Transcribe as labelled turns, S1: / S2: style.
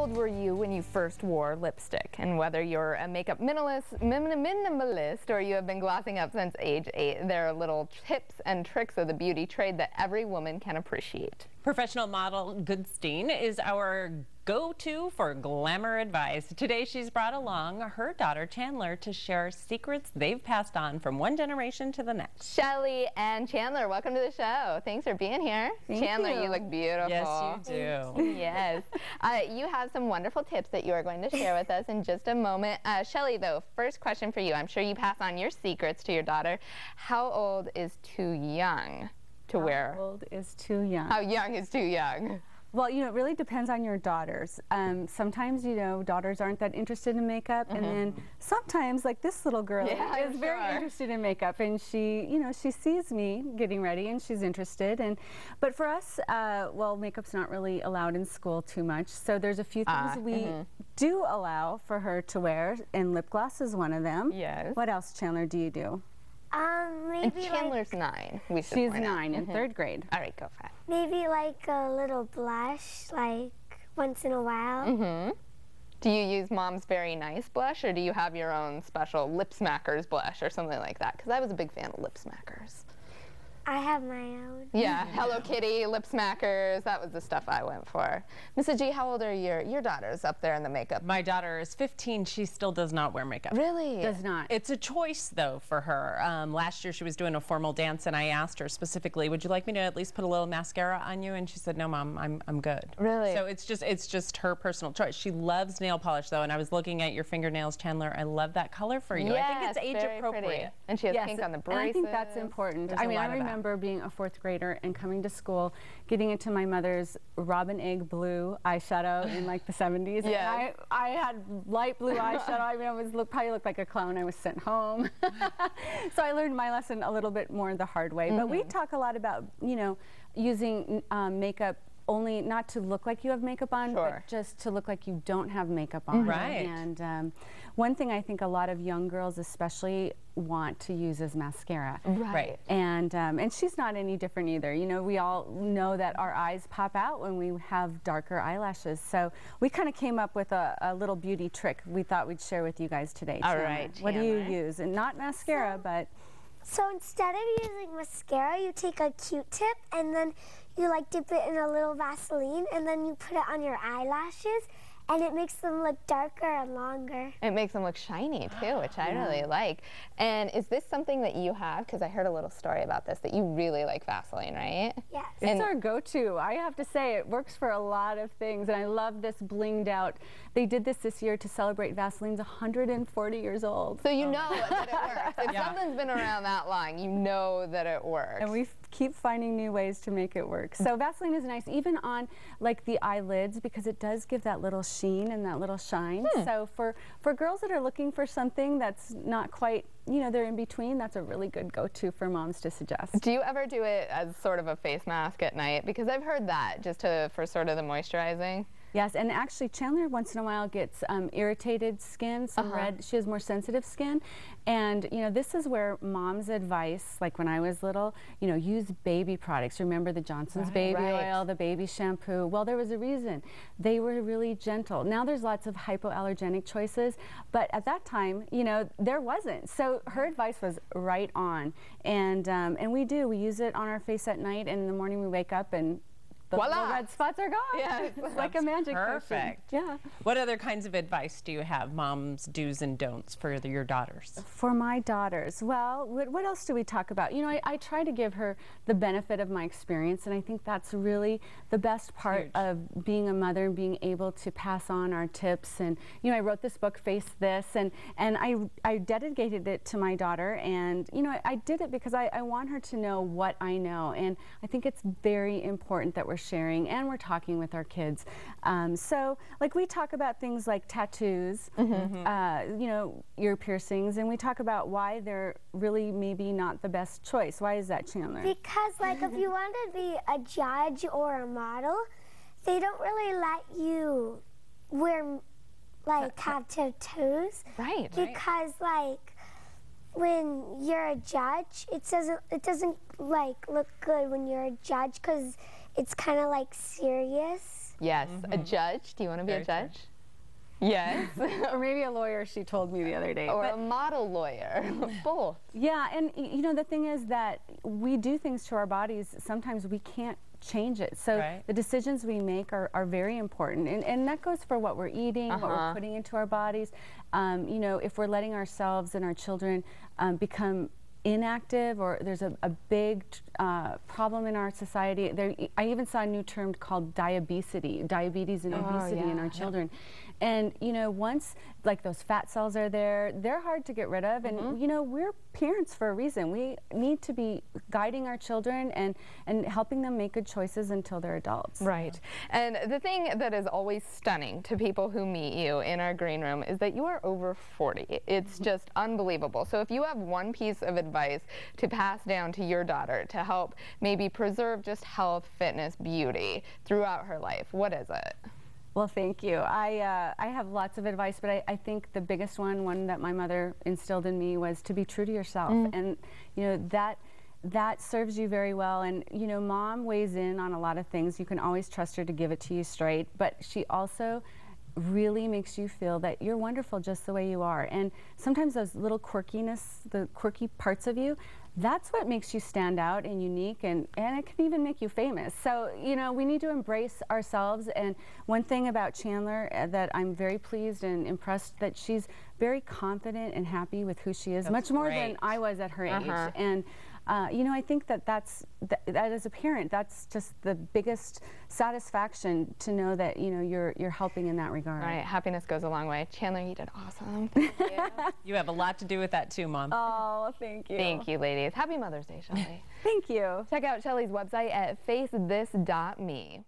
S1: old were you when you first wore lipstick? And whether you're a makeup minimalist or you have been glossing up since age 8, there are little tips and tricks of the beauty trade that every woman can appreciate.
S2: Professional model GoodStein is our go-to for glamour advice. Today she's brought along her daughter Chandler to share secrets they've passed on from one generation to the next.
S1: Shelley and Chandler, welcome to the show. Thanks for being here. Chandler, you look beautiful.
S2: Yes, you do.
S1: Yes. You have some wonderful tips that you are going to share with us in just a moment. Shelley, though, first question for you. I'm sure you pass on your secrets to your daughter. How old is too young to wear?
S3: How old is too young?
S1: How young is too young?
S3: Well, you know, it really depends on your daughters. Sometimes, you know, daughters aren't that interested in makeup, and then sometimes, like this little girl is very interested in makeup, and she, you know, she sees me getting ready, and she's interested. And but for us, well, makeup's not really allowed in school too much, so there's a few things we do allow for her to wear, and lip gloss is one of them.
S1: Yes.
S3: What else, Chandler, do you do?
S1: And
S4: Maybe
S1: Chandler's 9.
S3: She's 9 in 3rd grade.
S1: All right, go for it.
S4: maybe like a little blush, like once in a while.
S1: Do you use Mom's Very Nice blush, or do you have your own special Lip Smackers blush or something like that? Because I was a big fan of Lip Smackers.
S4: I have my own.
S1: Yeah, Hello Kitty, Lip Smackers, that was the stuff I went for. Mrs. G, how old are your daughters up there in the makeup?
S2: My daughter is 15. She still does not wear makeup.
S1: Really?
S3: Does not.
S2: It's a choice, though, for her. Last year she was doing a formal dance, and I asked her specifically, would you like me to at least put a little mascara on you? And she said, no, Mom, I'm good.
S1: Really?
S2: So it's just her personal choice. She loves nail polish, though, and I was looking at your fingernails, Chandler. I love that color for you.
S1: Yes,
S2: I think it's age appropriate.
S1: pretty. And she has pink on the braces.
S3: And I think that's important.
S2: There's
S3: I
S2: a
S3: mean,
S2: lot
S3: I
S2: of that.
S3: remember being a 4th grader and coming to school, getting into my mother's robin egg blue eyeshadow in like the 70s.
S1: Yeah.
S3: And I had light blue eyeshadow. I mean, I was probably looked like a clown. I was sent home. So I learned my lesson a little bit more the hard way. But we talk a lot about, you know, using makeup only not to look like you have makeup on, but just to look like you don't have makeup on.
S2: Right.
S3: And one thing I think a lot of young girls especially want to use is mascara.
S1: Right.
S3: And she's not any different either. You know, we all know that our eyes pop out when we have darker eyelashes. So we kind of came up with a little beauty trick we thought we'd share with you guys today.
S1: All
S3: Chandler.
S1: right,
S3: What do you
S1: Chandler.
S3: use? And not mascara, but...
S4: So instead of using mascara, you take a Q-tip and then you like dip it in a little Vaseline and then you put it on your eyelashes and it makes them look darker and longer.
S1: It makes them look shiny too, which I really like. And is this something that you have? Because I heard a little story about this, that you really like Vaseline, right?
S4: Yes.
S3: It's our go-to. I have to say, it works for a lot of things, and I love this blinged out. They did this year to celebrate Vaseline's 140 years old.
S1: So you know that it works. If something's been around that long, you know that it works.
S3: And we keep finding new ways to make it work. So Vaseline is nice, even on like the eyelids, because it does give that little sheen and that little shine. So for girls that are looking for something that's not quite, you know, they're in between, that's a really good go-to for moms to suggest.
S1: Do you ever do it as sort of a face mask at night? Because I've heard that, just for sort of the moisturizing.
S3: Yes, and actually Chandler once in a while gets irritated skin, some red. She has more sensitive skin, and you know, this is where mom's advice, like when I was little, you know, use baby products. Remember the Johnson's baby oil, the baby shampoo. Well, there was a reason. They were really gentle. Now there's lots of hypoallergenic choices, but at that time, you know, there wasn't. So her advice was right on, and we use it on our face at night, and in the morning we wake up and the red spots are gone. Yeah, it's like a magic
S2: perfect.
S3: potion. Yeah.
S2: What other kinds of advice do you have, mom's do's and don'ts for your daughters?
S3: For my daughters, well, what else do we talk about? You know, I try to give her the benefit of my experience, and I think that's really the best part of being a mother and being able to pass on our tips. And you know, I wrote this book, Face This, and I dedicated it to my daughter, and you know, I did it because I want her to know what I know, and I think it's very important that we're sharing and we're talking with our kids. So like we talk about things like tattoos, you know, ear piercings, and we talk about why they're really maybe not the best choice. Why is that, Chandler?
S4: Because like if you want to be a judge or a model, they don't really let you wear like have tattoos.
S1: Right.
S4: Because like when you're a judge, it doesn't like look good when you're a judge because it's kind of like serious.
S1: Yes. A judge? Do you want to be a judge? Yes.
S3: Or maybe a lawyer, she told me the other day.
S1: Or a model lawyer. Both.
S3: Yeah, and you know, the thing is that we do things to our bodies, sometimes we can't change it. So the decisions we make are very important. And that goes for what we're eating, what we're putting into our bodies. You know, if we're letting ourselves and our children become inactive, or there's a big problem in our society. I even saw a new term called diabetes and obesity in our children. And you know, once like those fat cells are there, they're hard to get rid of. And you know, we're parents for a reason. We need to be guiding our children and helping them make good choices until they're adults.
S1: Right. And the thing that is always stunning to people who meet you in our green room is that you are over 40. It's just unbelievable. So if you have one piece of advice to pass down to your daughter to help maybe preserve just health, fitness, beauty throughout her life, what is it?
S3: Well, thank you. I have lots of advice, but I think the biggest one that my mother instilled in me was to be true to yourself. And you know, that serves you very well. And you know, Mom weighs in on a lot of things. You can always trust her to give it to you straight, but she also really makes you feel that you're wonderful just the way you are. And sometimes those little quirkiness, the quirky parts of you, that's what makes you stand out and unique, and it can even make you famous. So, you know, we need to embrace ourselves. And one thing about Chandler that I'm very pleased and impressed, that she's very confident and happy with who she is, much more than I was at her age. And you know, I think that that as a parent, that's just the biggest satisfaction, to know that, you know, you're helping in that regard.
S1: Right, happiness goes a long way. Chandler, you did awesome. Thank you.
S2: You have a lot to do with that too, Mom.
S3: Oh, thank you.
S1: Thank you, ladies. Happy Mother's Day, Shelley.
S3: Thank you.
S1: Check out Shelley's website at facethis.me.